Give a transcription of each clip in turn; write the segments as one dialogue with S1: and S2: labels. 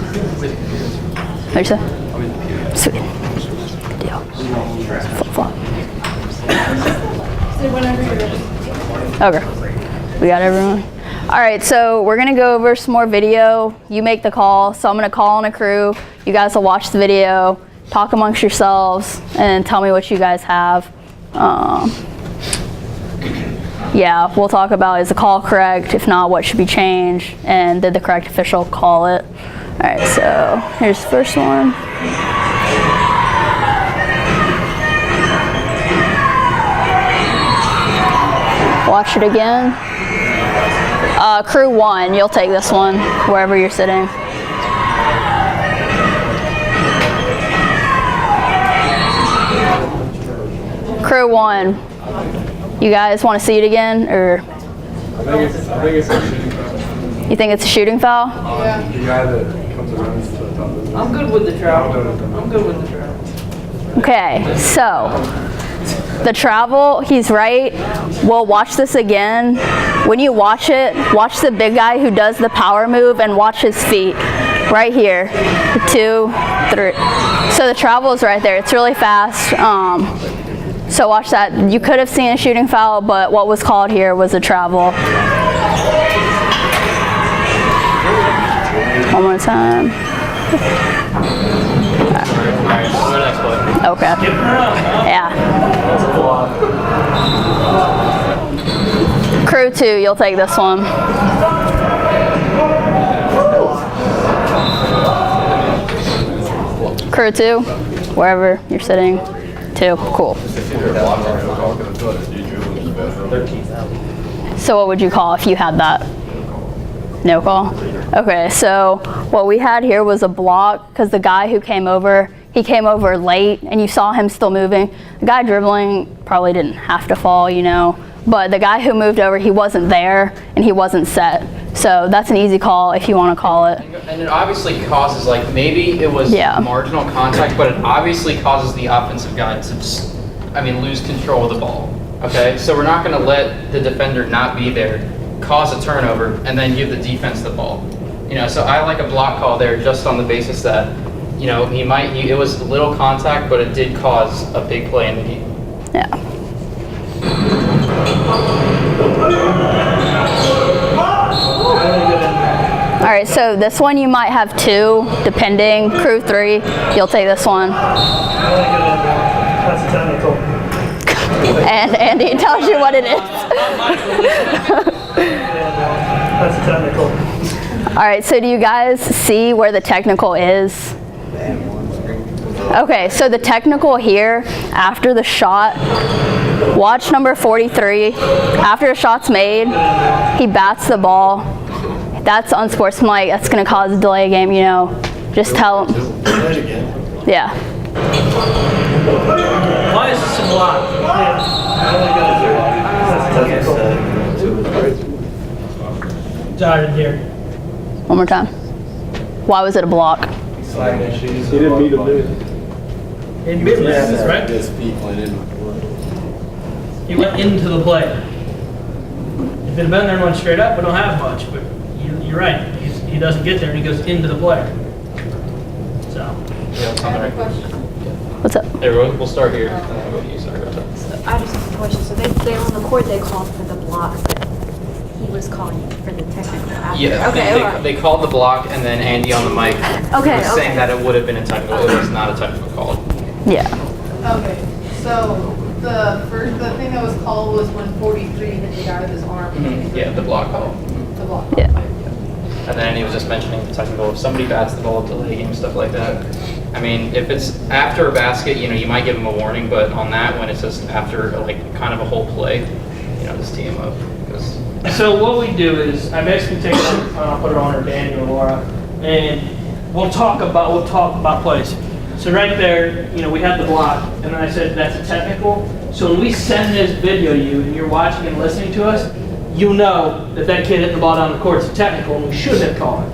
S1: What'd you say? Sweet. Deal. Flip-flop. Okay. We got everyone? All right, so we're gonna go over some more video. You make the call, so I'm gonna call on a crew. You guys will watch the video, talk amongst yourselves, and tell me what you guys have. Yeah, we'll talk about, is the call correct? If not, what should be changed? And did the correct official call it? All right, so here's the first one. Watch it again. Crew 1, you'll take this one, wherever you're sitting. Crew 1, you guys want to see it again, or?
S2: I think it's a shooting foul.
S1: You think it's a shooting foul?
S2: Yeah. The guy that comes around to the top of the
S3: I'm good with the travel. I'm good with the travel.
S1: Okay, so the travel, he's right. We'll watch this again. When you watch it, watch the big guy who does the power move and watch his feet. Right here, 2, 3. So the travel is right there. It's really fast. So watch that. You could have seen a shooting foul, but what was called here was a travel. One more time. Okay. Yeah. Crew 2, you'll take this one. Crew 2, wherever you're sitting. 2, cool. So what would you call if you had that? No call? Okay, so what we had here was a block because the guy who came over, he came over late and you saw him still moving. The guy dribbling probably didn't have to fall, you know, but the guy who moved over, he wasn't there and he wasn't set. So that's an easy call if you want to call it.
S4: And it obviously causes, like, maybe it was marginal contact, but it obviously causes the offensive guy to just, lose control of the ball. Okay, so we're not going to let the defender not be there, cause a turnover, and then give the defense the ball. So I like a block call there just on the basis that, it was little contact, but it did cause a big play in the game.
S1: Yeah. All right, so this one you might have 2, depending. Crew 3, you'll take this one.
S5: That's technical.
S1: And Andy tells you what it is.
S5: That's technical.
S1: All right, so do you guys see where the technical is? Okay, so the technical here, after the shot, watch number 43. After the shot's made, he bats the ball. That's unsportsmanlike. That's going to cause a delay game, Just tell him. Yeah.
S5: Why is this a block? Dotted here.
S1: One more time. Why was it a block?
S2: He didn't meet him there.
S5: In mid-list, right? He went into the play. If it had been there and went straight up, we don't have much, but you're right. He doesn't get there and he goes into the play. So.
S1: What's up?
S4: Hey, we'll start here. Sorry about that.
S6: So I just have a question. So they on the court they called for the block, but he was calling for the technical after.
S4: Yeah,
S6: Okay.
S4: they called the block, and then Andy on the mic was saying that it would have been a technical. It was not a technical call.
S1: Yeah.
S7: Okay, so the thing that was called was when 43 hit the guy with his arm.
S4: Yeah, the block call.
S7: The block.
S1: Yeah.
S4: And then he was just mentioning the technical. If somebody bats the ball, delay game, stuff like that. If it's after a basket, you might give him a warning, but on that, when it's just after kind of a whole play, just tee him up.
S5: So what we do is, I basically take it on, I'll put it on her, Danny or Laura, and we'll talk about plays. So right there, we had the block, and then I said that's a technical. So when we send this video to you and you're watching and listening to us, you know that kid hitting the ball down the court is a technical and we should have called it.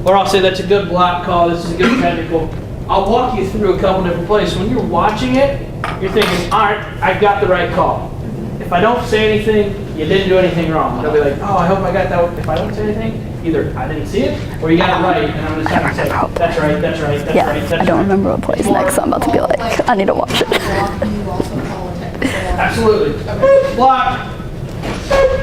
S5: Or I'll say that's a good block call, this is a good technical. I'll walk you through a couple different plays. So when you're watching it, you're thinking, all right, I got the right call. If I don't say anything, you didn't do anything wrong. They'll be like, oh, I hope I got that. If I don't say anything, either I didn't see it, or you got it right, and I'm just having to say, that's right, that's right, that's
S1: Yeah,
S5: right, that's right.
S1: I don't remember what plays next, so I'm about to be like, I need to watch it.
S7: You also call a technical.
S5: Absolutely. Block.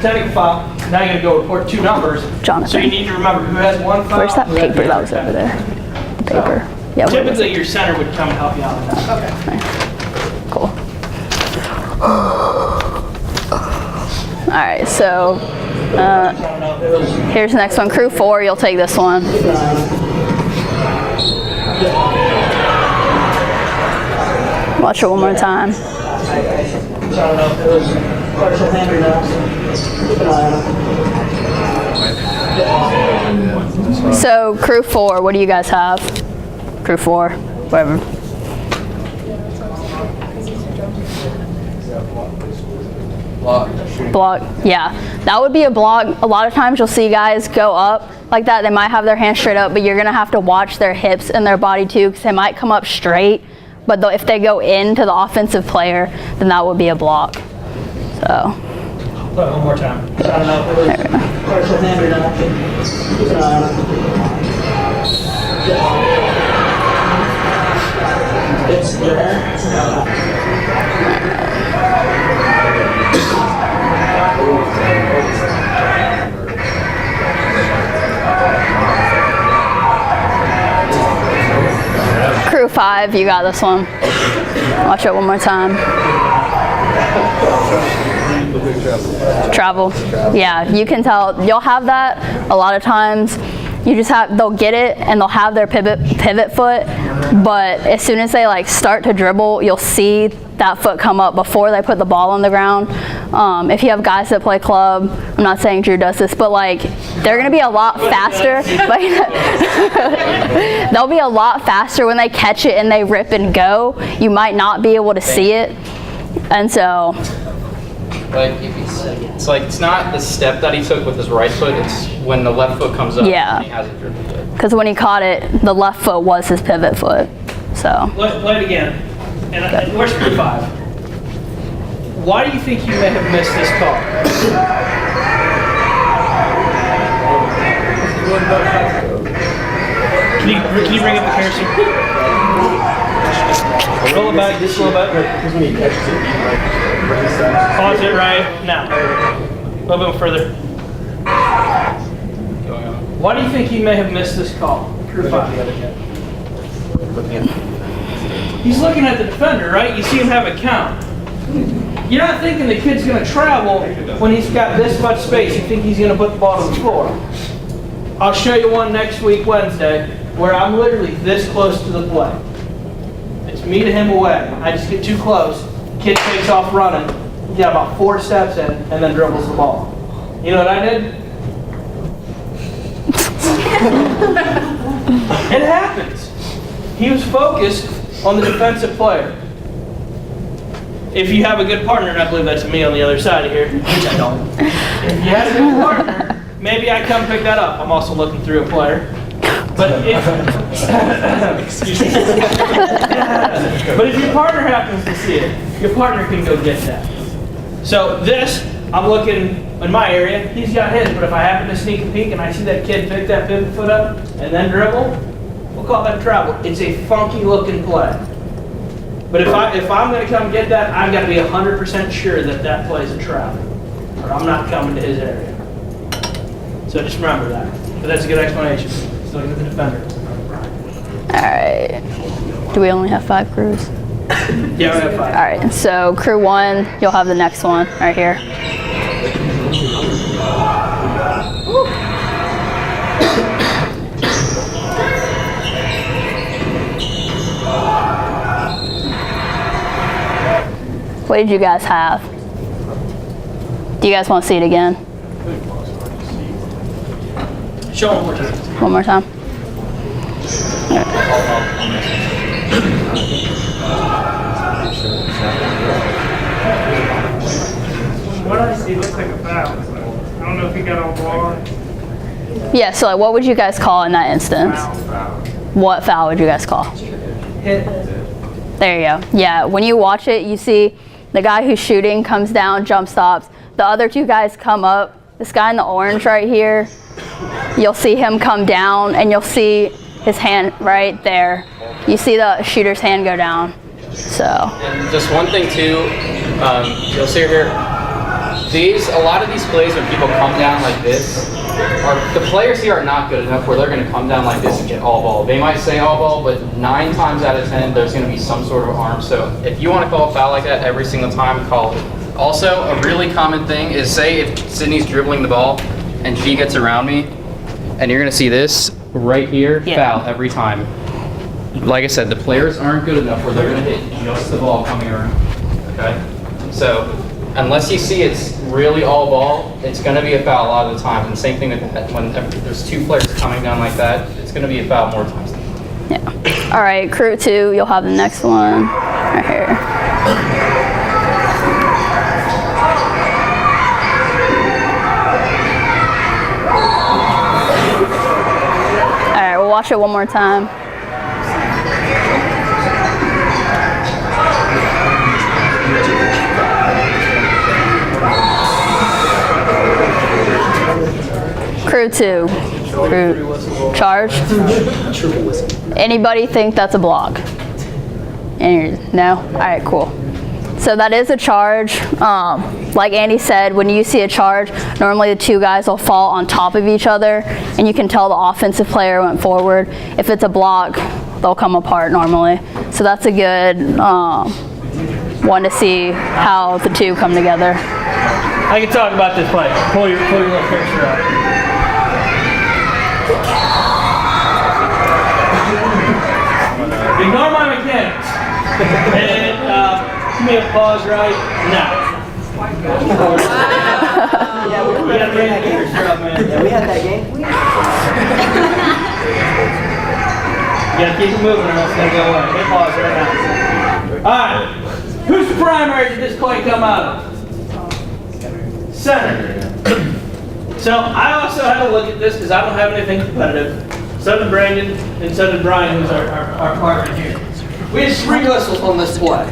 S5: Technical foul. Now you're going to go report 2 numbers.
S1: Jonathan.
S5: So you need to remember who has 1 foul.
S1: Where's that
S5: who has
S1: paper
S5: the
S1: that
S5: other
S1: was over
S5: technical.
S1: there? The paper. Yeah, where was
S5: Typically,
S1: it?
S5: your center would come and help you out with that.
S7: Okay.
S1: Cool. All right, so here's the next one. Crew 4, you'll take this one. Watch it one more time. So crew 4, what do you guys have? Crew 4, whatever. Block, yeah. That would be a block. A lot of times you'll see guys go up like that. They might have their hands straight up, but you're gonna have to watch their hips and their body too, because they might come up straight, but if they go into the offensive player, then that would be a block. So.
S5: Play it one more time. I don't know if it was partial hand or not. Keep an eye on it. It's there. Crew 5, you got this one. Watch it one more time. Travel. Yeah, you can tell. You'll have that a lot of times. You just have, they'll get it and they'll have their pivot foot, but as soon as they like start to dribble, you'll see that foot come up before they put the ball on the ground. If you have guys that play club, I'm not saying Drew does this, but like they're gonna be a lot faster. They'll be a lot faster when they catch it and they rip and go. You might not be able to see it, and so.
S4: Like, it's like, it's not the step that he took with his right foot, it's when the left foot comes up and he has a dribble foot.
S1: Because when he caught it, the left foot was his pivot foot, so.
S5: Play it again. And where's Crew 5? Why do you think you may have missed this call? Can you bring up the camera? Roll it back, just a little bit.
S2: Because when he catches it, he like brings that.
S5: Pause it right now. A little bit further. Why do you think he may have missed this call? Crew 5. He's looking at the defender, right? You see him have a count. You're not thinking the kid's going to travel when he's got this much space. You think he's going to put the ball on the floor. I'll show you one next week, Wednesday, where I'm literally this close to the play. It's me to him away. I just get too close. Kid takes off running. He got about 4 steps in and then dribbles the ball. You know what I did? It happens. He was focused on the defensive player. If you have a good partner, and I believe that's me on the other side of here, which I don't. If you have a good partner, maybe I come pick that up. I'm also looking through a player. But if, but if your partner happens to see it, your partner can go get that. So this, I'm looking in my area, he's got his, but if I happen to sneak a peek and I see that kid pick that pivot foot up and then dribble, we'll call that travel. It's a funky looking play. But if I'm going to come get that, I've got to be 100% sure that that play is a travel, or I'm not coming to his area. So just remember that. But that's a good explanation. Just looking at the defender.
S1: All right. Do we only have 5 crews?
S5: Yeah, we have 5.
S1: All right. So crew 1, you'll have the next one right here. What did you guys have? Do you guys want to see it again?
S5: Show him one more time.
S1: One more time?
S3: What I see looks like a foul. I don't know if he got all ball.
S1: Yeah, so like, what would you guys call in that instance? What foul would you guys call?
S3: Hit.
S1: There you go. Yeah, when you watch it, you see the guy who's shooting comes down, jump stops. The other 2 guys come up. This guy in the orange right here, you'll see him come down, and you'll see his hand right there. You see the shooter's hand go down. So.
S4: And just one thing too, you'll see here, a lot of these plays when people come down like this, the players here are not good enough where they're going to come down like this and get all ball. They might say all ball, but 9 times out of 10, there's going to be some sort of arm. So if you want to call a foul like that every single time, call it. Also, a really common thing is, say if Sydney's dribbling the ball and she gets around me, and you're going to see this right here, foul every time. Like I said, the players aren't good enough where they're going to hit just the ball coming around. Okay? So unless you see it's really all ball, it's going to be a foul a lot of the time. And the same thing with that. When there's 2 players coming down like that, it's going to be a foul more times than not.
S1: Yeah. All right, crew 2, you'll have the next one right here. All right, we'll watch it one more time. Crew 2. Charge. Anybody think that's a block? No? Alright, cool. So that is a charge. Like Andy said, when you see a charge, normally the 2 guys will fall on top of each other, and you can tell the offensive player went forward. If it's a block, they'll come apart normally. So that's a good one to see how the 2 come together.
S5: I can talk about this play. Pull your little picture up. Ignore my mechanics. And give me a pause right now. We gotta bring that picture up, man.
S8: Yeah, we had that game.
S5: You gotta keep it moving or else it's gonna go away. Hit pause right now. Alright. Whose primary did this play come out of? Center. So I also had to look at this because I don't have anything competitive. So did Brandon, and so did Brian, who's our partner here. We had 3 whistles on this play.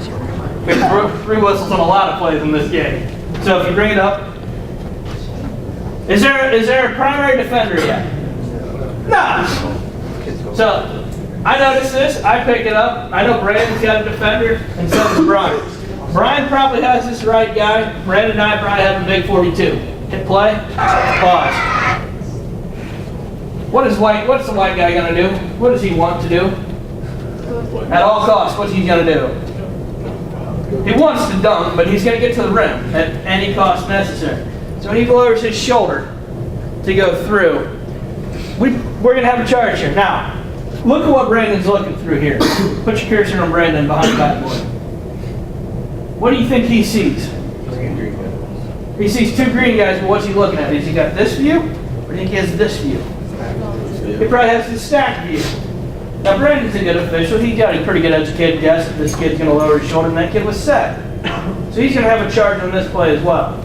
S5: We had 3 whistles on a lot of plays in this game. So if you bring it up, is there a primary defender yet? No. So I noticed this. I pick it up. I know Brandon's got a defender, and so does Brian. Brian probably has this right guy. Brandon and I probably have a big 42. Hit play. Pause. What's the white guy gonna do? What does he want to do? At all costs, what's he gonna do? He wants to dunk, but he's gonna get to the rim at any cost necessary. So when he lowers his shoulder to go through, we're gonna have a charge here. Now, look at what Brandon's looking through here. Put your cursor on Brandon behind the backboard. What do you think he sees? He sees 2 green guys, but what's he looking at? Has he got this view, or do you think he has this view? He probably has the stacked view. Now Brandon's a good official. He got a pretty good educated guess that this kid's going to lower his shoulder, and that kid was set. So he's going to have a charge on this play as well.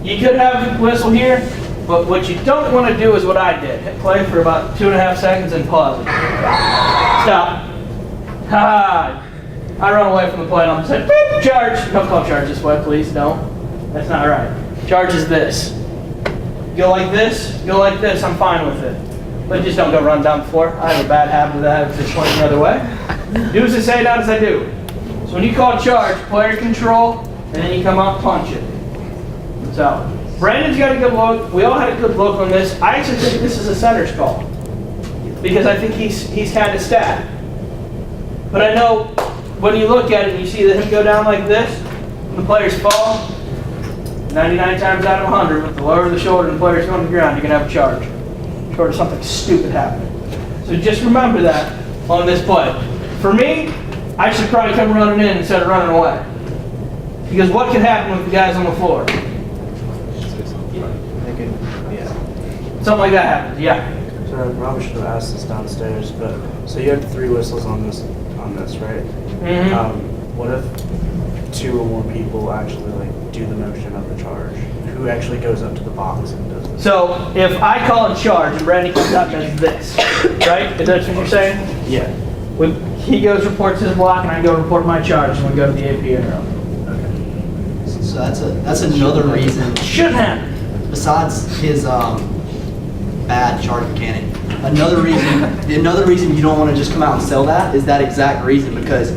S5: You could have a whistle here, but what you don't want to do is what I did. Hit play for about 2.5 seconds and pause it. Stop. Ha! I run away from the play and I'm saying, beep, charge. Don't call charge this way, please. No. That's not right. Charge is this. Go like this, I'm fine with it. But just don't go run down the floor. I have a bad habit of that, just point the other way. Do as I say, not as I do. So when you call charge, player control, and then you come out and punch it. So, Brandon's got a good look. We all had a good look on this. I actually think this is a center's call. Because I think he's kind of stacked. But I know when you look at it and you see him go down like this, and the players fall, 99 times out of 100, with the lower the shoulder and the players going to the ground, you're going to have a charge. Short of something stupid happening. So just remember that on this play. For me, I should probably come running in instead of running away. Because what can happen with the guys on the floor? Something like that happens, yeah.
S8: So I probably should have asked this downstairs, but so you had 3 whistles on this, right?
S5: Mm-hmm.
S8: What if 2 or more people actually do the motion of the charge? Who actually goes up to the box and does this?
S5: So if I call a charge and Brandon comes out and does this, right? Is that what you're saying?
S8: Yeah.
S5: He goes, reports his block, and I go report my charge, and we go to the AP interim.
S9: Okay. So that's another reason.
S5: Shouldn't happen.
S9: Besides his bad charge mechanic. Another reason you don't want to just come out and sell that is that exact reason, because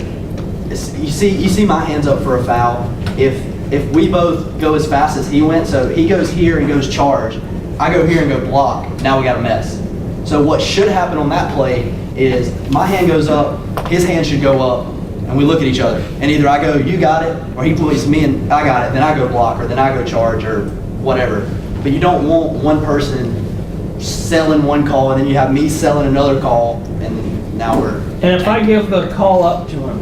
S9: you see my hands up for a foul. If we both go as fast as he went, so he goes here and goes charge, I go here and go block, now we got a mess. So what should happen on that play is my hand goes up, his hand should go up, and we look at each other. And either I go, you got it, or he points to me and I got it, then I go block, or then I go charge, or whatever. But you don't want one person selling one call and then you have me selling another call, and now we're...
S5: And if I give the call up to him,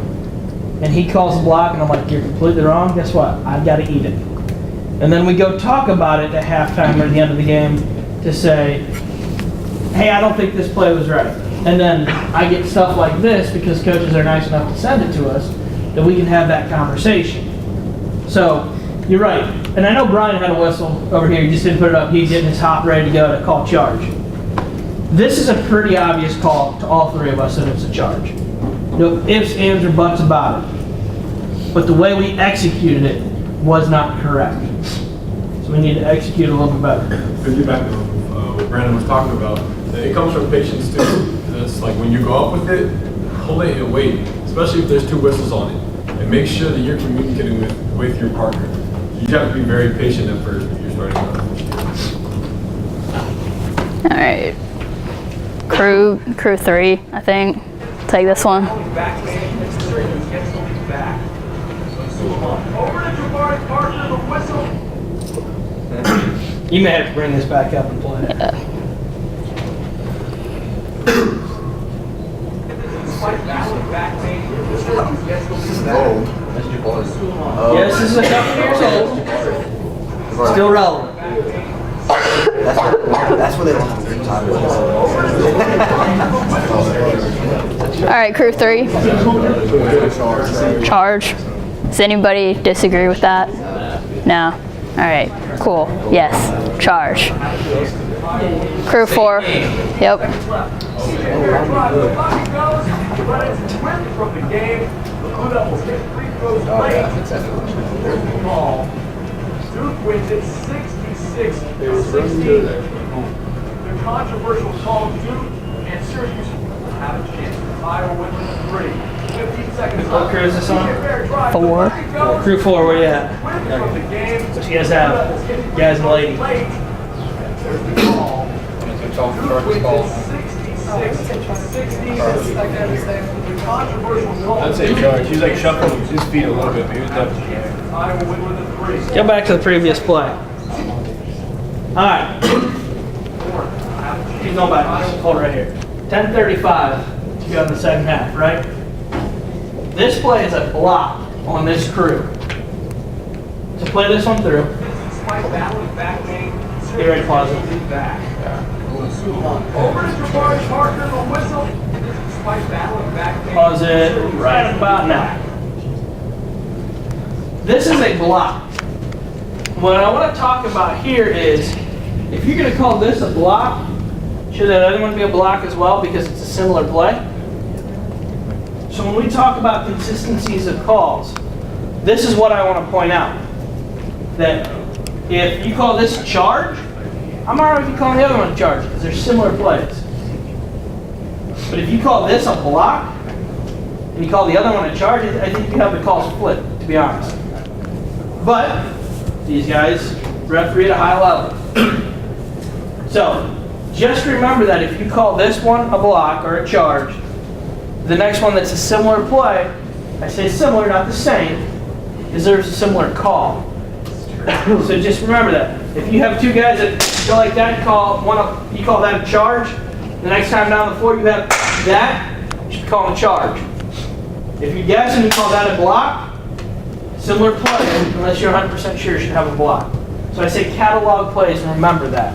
S5: and he calls a block, and I'm like, you're completely wrong, guess what? I've got to eat it. And then we go talk about it at halftime or at the end of the game to say, hey, I don't think this play was right. And then I get stuff like this because coaches are nice enough to send it to us that we can have that conversation. So, you're right. And I know Brian had a whistle over here. He just didn't put it up. He's getting his hop ready to go to call charge. This is a pretty obvious call to all three of us that it's a charge. No ifs, ands, or buts about it. But the way we executed it was not correct. So we need to execute a little bit better.
S2: Piggyback on what Brandon was talking about, it comes from patience too. It's like when you go up with it, hold it and wait, especially if there's two whistles on it. And make sure that you're communicating with your partner. You have to be very patient at first if you're starting out.
S1: All right. Crew 3, I think. Take this one.
S5: You may have to bring this back up and play.
S1: Yeah.
S5: Yes, this is a couple years old. Still relevant.
S9: That's where they lost the time.
S1: All right, crew 3. Charge. Does anybody disagree with that? No. All right, cool. Yes, charge. Crew 4. Yep.
S2: Duke wins it 66-16. The controversial call, Duke and Syracuse have a chance. Iowa wins with 3. 15 seconds.
S5: What crew is this on?
S1: 4.
S5: Crew 4, where you at? What you guys have? Guys and ladies.
S2: There's the call. Duke wins it 66-16. Controversial call.
S10: I'd say charge. He's like shuffling his feet a little bit, but he was definitely.
S2: Iowa win with 3.
S5: Go back to the previous play. Alright. Keep going back. Hold right here. 10:35 to go in the second half, right? This play is a block on this crew. So play this one through. Get ready to pause it. Pause it right about now. This is a block. What I want to talk about here is, if you're going to call this a block, should that other one be a block as well because it's a similar play? So when we talk about consistencies of calls, this is what I want to point out. That if you call this a charge, I'm alright if you call the other one a charge because they're similar plays. But if you call this a block, and you call the other one a charge, I think you have the calls split, to be honest. But these guys referee at a high level. So just remember that if you call this one a block or a charge, the next one that's a similar play, I say similar, not the same, deserves a similar call. So just remember that. If you have two guys that go like that, you call that a charge. The next time down the floor you have that, you should call it a charge. If you guess and you call that a block, similar play, unless you're 100% sure you should have a block. So I say catalog plays and remember that.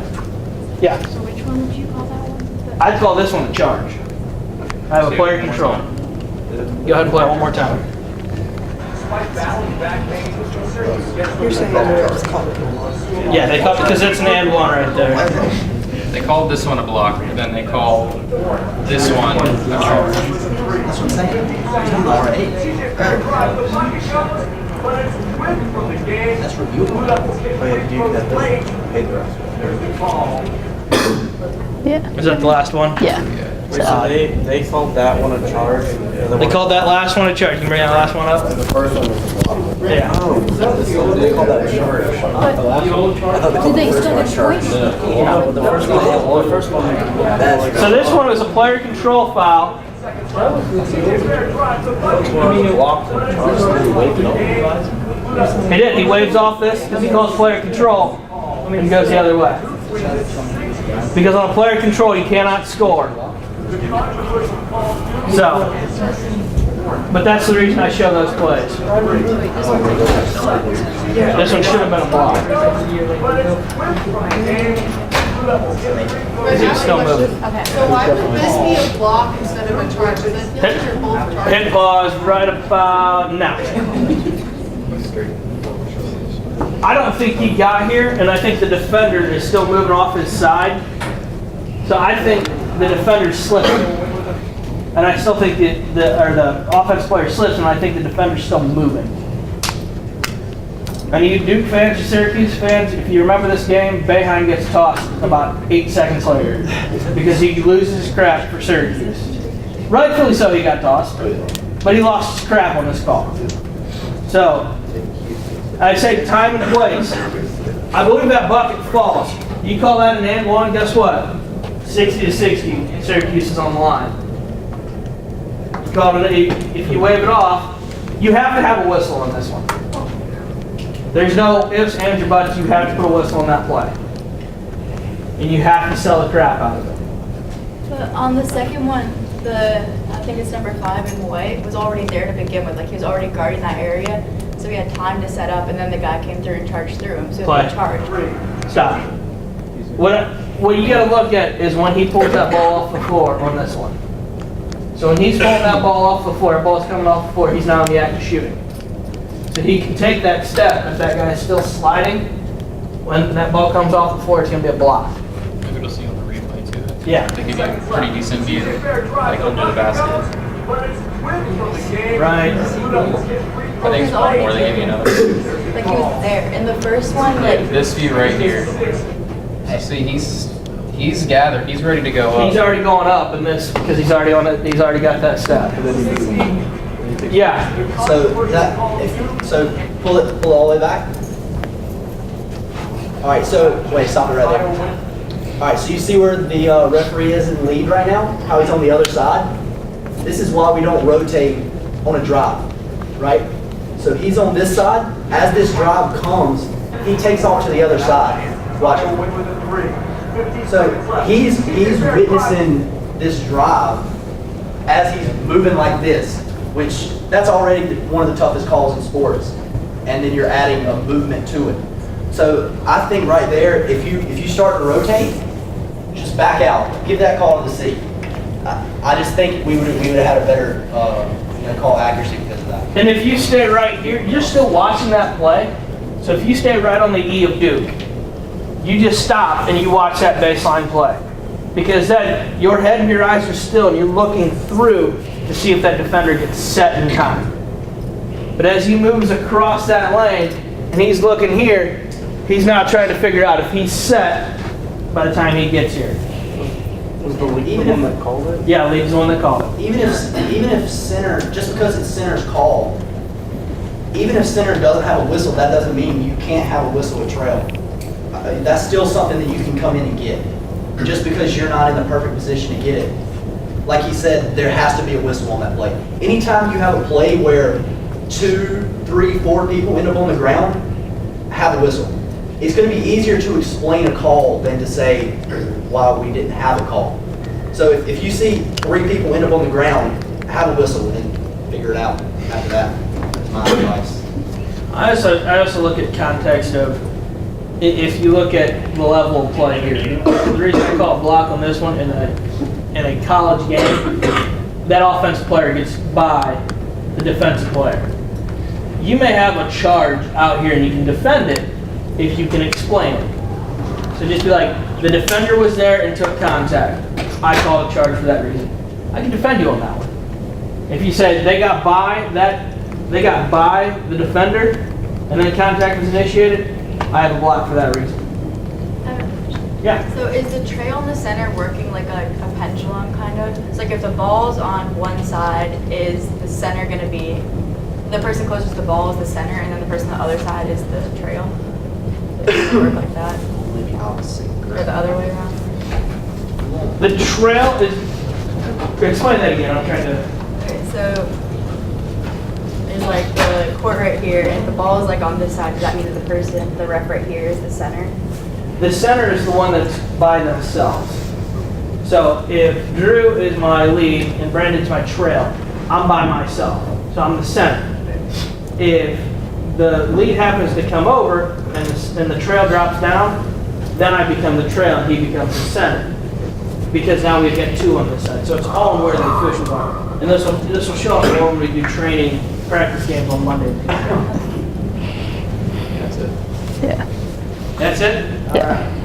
S5: Yeah?
S6: So which one would you call that one?
S5: I'd call this one a charge. I have a player control. Go ahead and play it one more time.
S11: You're saying it's called a block.
S5: Yeah, they call it because it's an and one right there.
S4: They called this one a block, but then they call this one a charge.
S9: That's what I'm saying. 2 or 8. That's reviewable.
S8: But you have to do that, pay the rest.
S1: Yeah.
S5: Is that the last one?
S1: Yeah.
S8: So they called that one a charge.
S5: They called that last one a charge. Can you bring that last one up?
S10: The first one was a block.
S5: Yeah.
S8: They called that a charge.
S5: The old charge.
S6: Did they still get points?
S8: The first one.
S5: So this one was a player control foul. He did. He waves off this because he calls player control and goes the other way. Because on a player control, you cannot score. So, but that's the reason I show those plays. This one should have been a block. He's still moving.
S7: Okay. So why would this be a block instead of a charge? Because I feel like they're both charges.
S5: Hit pause right about now. I don't think he got here, and I think the defender is still moving off his side. So I think the defender's slipping. And I still think the offense player slips, and I think the defender's still moving. And you Duke fans, you Syracuse fans, if you remember this game, Boeheim gets tossed about 8 seconds later because he loses his crap for Syracuse. Rightfully so, he got tossed, but he lost his crap on this call. So, I say time and place. I believe that bucket falls. You call that an and one, guess what? 60 to 60, Syracuse is on the line. You call it, if you wave it off, you have to have a whistle on this one. There's no ifs, ands, or buts. You have to put a whistle on that play. And you have to sell the crap out of it.
S6: But on the second one, I think it's number 5 in white, was already there to begin with. Like he was already guarding that area. So he had time to set up, and then the guy came through and charged through him. So it was a charge.
S5: Stop. What you got to look at is when he pulls that ball off the floor on this one. So when he's pulling that ball off the floor, the ball's coming off the floor, he's now in the act of shooting. So he can take that step if that guy is still sliding. When that ball comes off the floor, it's going to be a block.
S4: Maybe we'll see on the replay too.
S5: Yeah.
S4: They give you a pretty decent view, like under the basket.
S5: Right.
S4: I think it's one more. They give you another.
S6: Like he was there. In the first one, like
S4: This view right here. You see, he's gathered. He's ready to go up.
S5: He's already going up in this because he's already on it. He's already got that step. Yeah.
S9: So pull all the way back. All right. So wait, stop it right there. All right. So you see where the referee is in the lead right now? How he's on the other side. This is why we don't rotate on a drive, right? So he's on this side. As this drive comes, he takes off to the other side. Watch it. So he's witnessing this drive as he's moving like this, which that's already one of the toughest calls in sports. And then you're adding a movement to it. So I think right there, if you start to rotate, just back out, give that call to the C. I just think we would have had a better call accuracy because of that.
S5: And if you stay right here, you're still watching that play. So if you stay right on the E of Duke, you just stop and you watch that baseline play. Because then your head and your eyes are still and you're looking through to see if that defender gets set in time. But as he moves across that lane and he's looking here, he's now trying to figure out if he's set by the time he gets here.
S8: Was the lead the one that called it?
S5: Yeah, lead's the one that called it.
S9: Even if center, just because it's center's call, even if center doesn't have a whistle, that doesn't mean you can't have a whistle with trail. That's still something that you can come in and get. Just because you're not in the perfect position to get it. Like he said, there has to be a whistle on that play. Anytime you have a play where 2, 3, 4 people end up on the ground, have a whistle. It's going to be easier to explain a call than to say why we didn't have a call. So if you see 3 people end up on the ground, have a whistle and figure it out after that. That's my advice.
S5: I also look at context of if you look at the level of play here. The reason I call it block on this one in a college game, that offensive player gets by the defensive player. You may have a charge out here and you can defend it if you can explain it. So just be like, the defender was there and took contact. I call a charge for that reason. I can defend you on that one. If you say they got by the defender and then contact was initiated, I have a block for that reason.
S6: I have a question.
S5: Yeah.
S6: So is the trail in the center working like a pendulum kind of? It's like if the ball's on one side, is the center going to be, the person closest to the ball is the center, and then the person on the other side is the trail? Does it work like that?
S9: Maybe opposite.
S6: Or the other way around?
S5: The trail is, explain that again, I'm trying to.
S6: Okay, so there's like the court right here, and if the ball is like on this side, does that mean that the person, the ref right here is the center?
S5: The center is the one that's by themselves. So if Drew is my lead and Brandon's my trail, I'm by myself. So I'm the center. If the lead happens to come over and the trail drops down, then I become the trail and he becomes the center. Because now we've got two on this side. So it's all where the officials are. And this will show up when we do training practice games on Monday.
S4: That's it.
S1: Yeah.
S5: That's it?
S1: Yeah.
S5: All right.